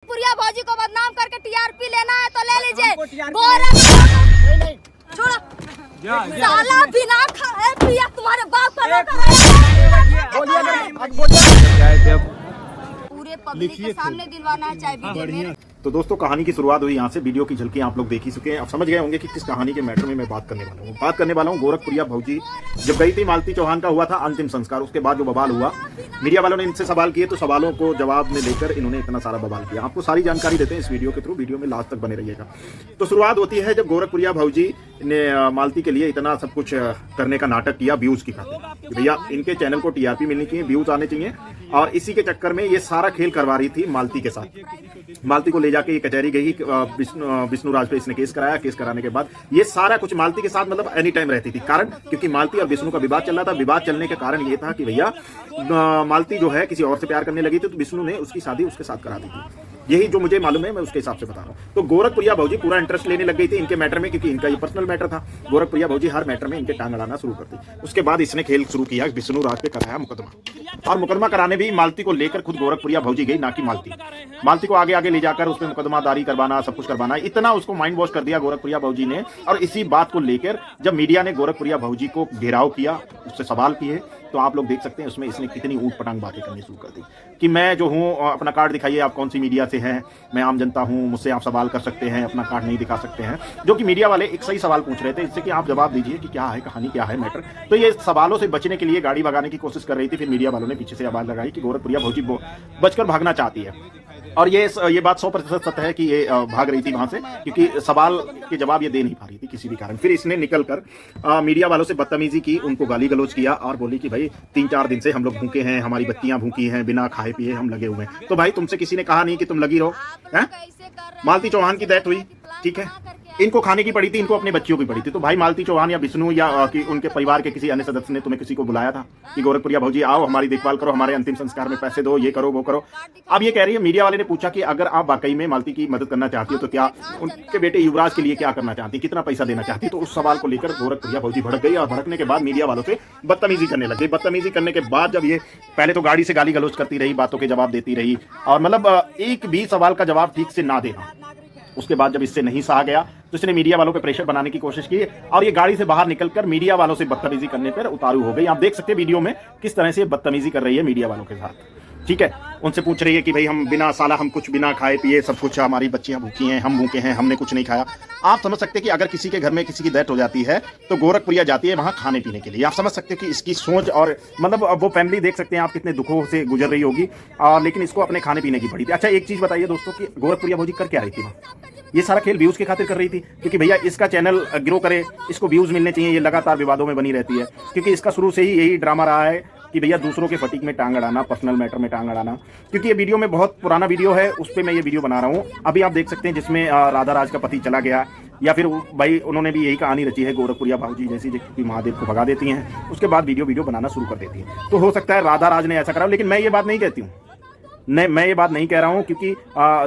पुरिया भौजी को बदनाम करके टीआरपी लेना है तो ले लीजिए। छोड़ो साला बिना खाए पिया तुम्हारे बाप का पूरे पब्लिक के सामने दिलवाना है चाहे वीडियो में। तो दोस्तों कहानी की शुरुआत हुई यहाँ से। वीडियो की झलकी आप लोग देख ही चुके हैं, अब समझ गए होंगे कि किस कहानी के मैटर में मैं बात करने वाला हूँ। गोरखपुरिया भौजी जब गई थी, मालती चौहान का हुआ था अंतिम संस्कार, उसके बाद जो बवाल हुआ, मीडिया वालों ने इनसे सवाल किए तो सवालों को जवाब में लेकर इन्होंने इतना सारा बवाल किया। आपको सारी जानकारी देते हैं इस वीडियो के थ्रू, वीडियो में लास्ट तक बने रहिएगा। तो शुरुआत होती है जब गोरखपुरिया भौजी ने मालती के लिए इतना सब कुछ करने का नाटक किया व्यूज की खातिर। भैया इनके चैनल को टीआरपी मिलनी चाहिए, व्यूज आने चाहिए, और इसी के चक्कर में ये सारा खेल करवा रही थी मालती के साथ। मालती को ले जाके ये कचहरी गई, विष्णु राज पे इसने केस कराया। केस कराने के बाद ये सारा कुछ मालती के साथ मतलब एनी टाइम रहती थी। कारण क्योंकि मालती और विष्णु का विवाद चल रहा था। विवाद चलने का कारण ये था कि भैया मालती जो है किसी और से प्यार करने लगी थी, तो विष्णु ने उसकी शादी उसके साथ करा दी थी। यही जो मुझे मालूम है मैं उसके हिसाब से बता रहा हूँ। तो गोरखपुरिया भौजी पूरा इंटरेस्ट लेने लग गई थी इनके मैटर में, क्योंकि इनका ये पर्सनल मैटर था। गोरखपुरिया भौजी हर मैटर में इनके टांग अड़ाना शुरू कर दी। उसके बाद इसने खेल शुरू किया, विष्णु राज पे कराया मुकदमा, और मुकदमा कराने भी मालती को लेकर खुद गोरखपुरिया भौजी गई, ना कि मालती को आगे आगे ले जाकर उसमें मुकदमादारी करवाना, सब कुछ करवाना, इतना उसको माइंड वॉश कर दिया गोरखपुरिया भौजी ने। और इसी बात को लेकर जब मीडिया ने गोरखपुरिया भौजी को घेराव किया, उससे सवाल किए, तो आप लोग देख सकते हैं उसमें इसने कितनी ऊट पटांग बातें करनी शुरू कर दी कि मैं जो हूँ, अपना कार्ड दिखाइए, आप कौन सी मीडिया से हैं, मैं आम जनता हूँ, मुझसे आप सवाल कर सकते हैं, अपना कार्ड नहीं दिखा सकते हैं। जो कि मीडिया वाले एक सही सवाल पूछ रहे थे, इससे कि आप जवाब दीजिए कि क्या है कहानी, क्या है मैटर। तो ये सवालों से बचने के लिए गाड़ी भगाने की कोशिश कर रही थी। फिर मीडिया वालों ने पीछे से आवाज लगाई कि गोरखपुरिया भौजी बचकर भागना चाहती है। और ये बात 100% सत्य है कि ये भाग रही थी वहां से, क्योंकि सवाल के जवाब ये दे नहीं पा रही थी किसी भी कारण। फिर इसने निकलकर मीडिया वालों से बदतमीजी की, उनको गाली गलौज किया और बोली कि भाई 3-4 दिन से हम लोग भूखे हैं, हमारी बच्चियां भूखी हैं, बिना खाए पिए हम लगे हुए हैं। तो भाई तुमसे किसी ने कहा नहीं कि तुम लगी रहो हैं? मालती चौहान की डेथ हुई, ठीक है, इनको खाने की पड़ी थी, इनको अपने बच्चियों की पड़ी थी। तो भाई मालती चौहान या विष्णु या कि उनके परिवार के किसी अन्य सदस्य ने तुम्हें किसी को बुलाया था कि गोरखपुरिया भौजी आओ, हमारी देखभाल करो, हमारे अंतिम संस्कार में पैसे दो, ये करो वो करो। अब ये कह रही है, मीडिया वाले ने पूछा कि अगर आप वाकई में मालती की मदद करना चाहती हो तो क्या उनके बेटे युवराज के लिए क्या करना चाहती, कितना पैसा देना चाहती। तो उस सवाल को लेकर गोरखपुरिया भौजी भड़क गई, और भड़कने के बाद मीडिया वालों से बदतमीजी करने लग गई। बदतमीजी करने के बाद जब ये पहले तो गाड़ी से गाली गलौज करती रही, बातों के जवाब देती रही, और मतलब एक भी सवाल का जवाब ठीक से ना देना। उसके बाद जब इससे नहीं सहा गया तो इसने मीडिया वालों पे प्रेशर बनाने की कोशिश की, और ये गाड़ी से बाहर निकलकर मीडिया वालों से बदतमीजी करने पर उतारू हो गई। आप देख सकते हैं वीडियो में किस तरह से बदतमीजी कर रही है मीडिया वालों के साथ, ठीक है। उनसे पूछ रही है कि भाई हम बिना साला, हम कुछ बिना खाए पिए सब कुछ, हमारी बच्चियां भूखी हैं, हम भूखे हैं, हमने कुछ नहीं खाया। आप समझ सकते हैं कि अगर किसी के घर में किसी की डेथ हो जाती है तो गोरखपुरिया जाती है वहां खाने पीने के लिए। आप समझ सकते हैं कि इसकी सोच, और मतलब वो फैमिली देख सकते हैं आप कितने दुखों से गुजर रही होगी, लेकिन इसको अपने खाने पीने की पड़ी थी। अच्छा एक चीज बताइए दोस्तों कि गोरखपुरिया भौजी कर क्या रही थी वहां? ये सारा खेल व्यूज के खातिर कर रही थी, क्योंकि भैया इसका चैनल ग्रो करे, इसको व्यूज मिलने चाहिए। ये लगातार विवादों में बनी रहती है, क्योंकि इसका शुरू से ही यही ड्रामा रहा है कि भैया दूसरों के फटीक में टांग अड़ाना, पर्सनल मैटर में टांग अड़ाना। क्योंकि ये वीडियो में बहुत पुराना वीडियो है, उस पर मैं ये वीडियो बना रहा हूँ। अभी आप देख सकते हैं जिसमें राधा राज का पति चला गया, या फिर भाई उन्होंने भी यही कहानी रची है, गोरखपुरिया भौजी जैसी जो महादेव को भगा देती हैं, उसके बाद वीडियो बनाना शुरू कर देती हैं। तो हो सकता है राधा राज ने ऐसा करा, लेकिन मैं ये बात नहीं कहती हूँ, मैं ये बात नहीं कह रहा हूं, क्योंकि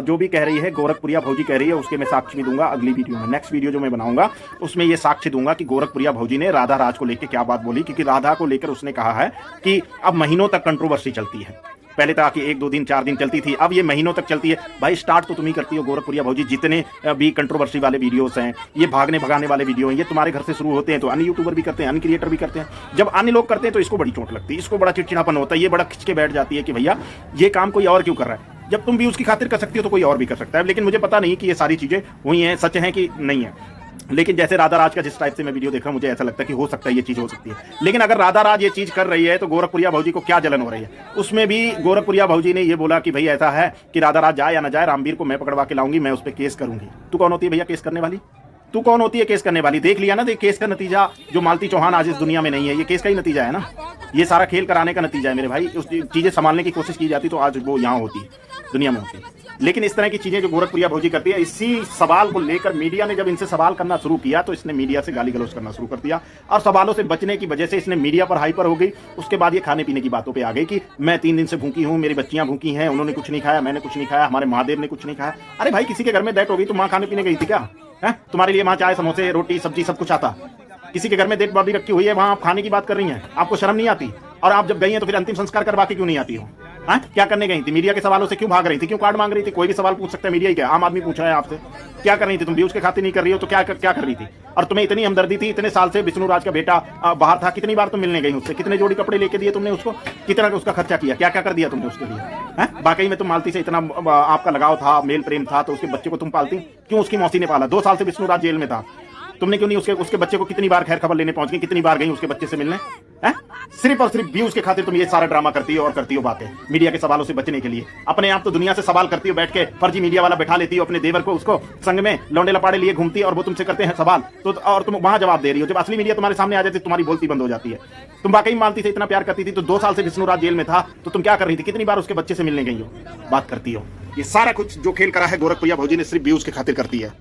जो भी कह रही है गोरखपुरिया भौजी कह रही है, उसके मैं साक्ष्य भी दूंगा अगली वीडियो में। नेक्स्ट वीडियो जो मैं बनाऊंगा उसमें ये साक्ष्य दूंगा कि गोरखपुरिया भौजी ने राधा राज को लेकर क्या बात बोली। क्योंकि राधा को लेकर उसने कहा है कि अब महीनों तक कंट्रोवर्सी चलती है। पहले तक 1-2 दिन 4 दिन चलती थी, अब ये महीनों तक चलती है। भाई स्टार्ट तो तुम ही करती हो गोरखपुरिया भौजी। जितने भी कंट्रोवर्सी वाले वीडियोस हैं, ये भागने भगाने वाले वीडियो हैं, ये तुम्हारे घर से शुरू होते हैं तो अन्य यूट्यूबर भी करते हैं, अन्य क्रिएटर भी करते हैं। जब अन्य लोग करते हैं तो इसको बड़ी चोट लगती है, इसको बड़ा चिड़चिड़ापन होता है, ये बड़ा खिंच के बैठ जाती है कि भैया ये काम कोई और क्यों कर रहा है। जब तुम भी उसकी खातिर कर सकती हो तो कोई और भी कर सकता है। लेकिन मुझे पता नहीं कि ये सारी चीजें हुई हैं, सच है कि नहीं है। लेकिन जैसे राधा राज का जिस टाइप से मैं वीडियो देख रहा हूं, मुझे ऐसा लगता है कि हो सकता है ये चीज हो सकती है। लेकिन अगर राधा राज ये चीज कर रही है तो गोरखपुरिया भौजी को क्या जलन हो रही है? उसमें भी गोरखपुरिया भौजी ने ये बोला कि भाई ऐसा है कि राधा राज जाए या ना जाए, रामवीर को मैं पकड़वा के लाऊंगी, मैं उस पर केस करूंगी। तू कौन होती है भैया केस करने वाली? तू कौन होती है केस करने वाली? देख लिया ना, केस का नतीजा जो मालती चौहान आज इस दुनिया में नहीं है, ये केस का ही नतीजा है ना। ये सारा खेल कराने का नतीजा है मेरे भाई। उस चीजें संभालने की कोशिश की जाती तो आज वो यहाँ होती, दुनिया में होती। लेकिन इस तरह की चीजें जो गोरखपुरिया भौजी करती है, इसी सवाल को लेकर मीडिया ने जब इनसे सवाल करना शुरू किया तो इसने मीडिया से गाली गलौज करना शुरू कर दिया, और सवालों से बचने की वजह से इसने मीडिया पर हाइपर हो गई। उसके बाद ये खाने पीने की बातों पे आ गई कि मैं 3 दिन से भूखी हूँ, मेरी बच्चियां भूखी हैं, उन्होंने कुछ नहीं खाया, मैंने कुछ नहीं खाया, हमारे महादेव ने कुछ नहीं खाया। अरे भाई किसी के घर में डेथ हो गई तो वहां खाने पीने गई थी क्या? है तुम्हारे लिए वहां चाय समोसे रोटी सब्जी सब कुछ आता। किसी के घर में डेड बॉडी रखी हुई है, वहां आप खाने की बात कर रही हैं, आपको शर्म नहीं आती? और आप जब गई हैं तो फिर अंतिम संस्कार करवा के क्यों नहीं आती हो? हाँ, क्या करने गई थी? मीडिया के सवालों से क्यों भाग रही थी? क्यों कार्ड मांग रही थी? कोई भी सवाल पूछ सकता है, मीडिया ही क्या, आम आदमी पूछ रहा है आपसे। क्या कर रही थी तुम? व्यूज के खातिर नहीं कर रही हो तो क्या कर रही थी? और तुम्हें इतनी हमदर्दी थी, इतने साल से विष्णु राज का बेटा बाहर था, कितनी बार तुम मिलने गई उससे? कितने जोड़ी कपड़े लेके दिए तुमने उसको? कितना उसका खर्चा किया? क्या क्या कर दिया तुमने उसके लिए? बाकी में तुम मालती से इतना आपका लगाव था, मेल प्रेम था, तो उसके बच्चे को तुम पालती क्यों? उसकी मौसी ने पाला। 2 साल से विष्णु राज जेल में था, तुमने क्यों नहीं उसके बच्चे को कितनी बार खैर खबर लेने पहुंच गई? कितनी बार गई उसके बच्चे से मिलने? सिर्फ और सिर्फ व्यूज के खातिर तुम ये सारा ड्रामा करती हो और करती हो बातें मीडिया के सवालों से बचने के लिए। अपने आप तो दुनिया से सवाल करती हो, बैठ के फर्जी मीडिया वाला बैठा लेती हो अपने देवर को, उसको संग में लौंडे लपाड़े लिए घूमती है और वो तुमसे करते हैं सवाल तो और तुम वहां जवाब दे रही हो। जब असली मीडिया तुम्हारे सामने आ जाती है तुम्हारी बोलती बंद हो जाती है। तुम वाकई मानती थी, इतना प्यार करती थी तो 2 साल से विष्णु राज जेल में था तो तुम क्या कर रही थी? कितनी बार उसके बच्चे से मिलने गई हो? बात करती हो। ये सारा कुछ जो खेल करा है गोरखपुरिया भौजी ने सिर्फ व्यूज के खातिर करती है।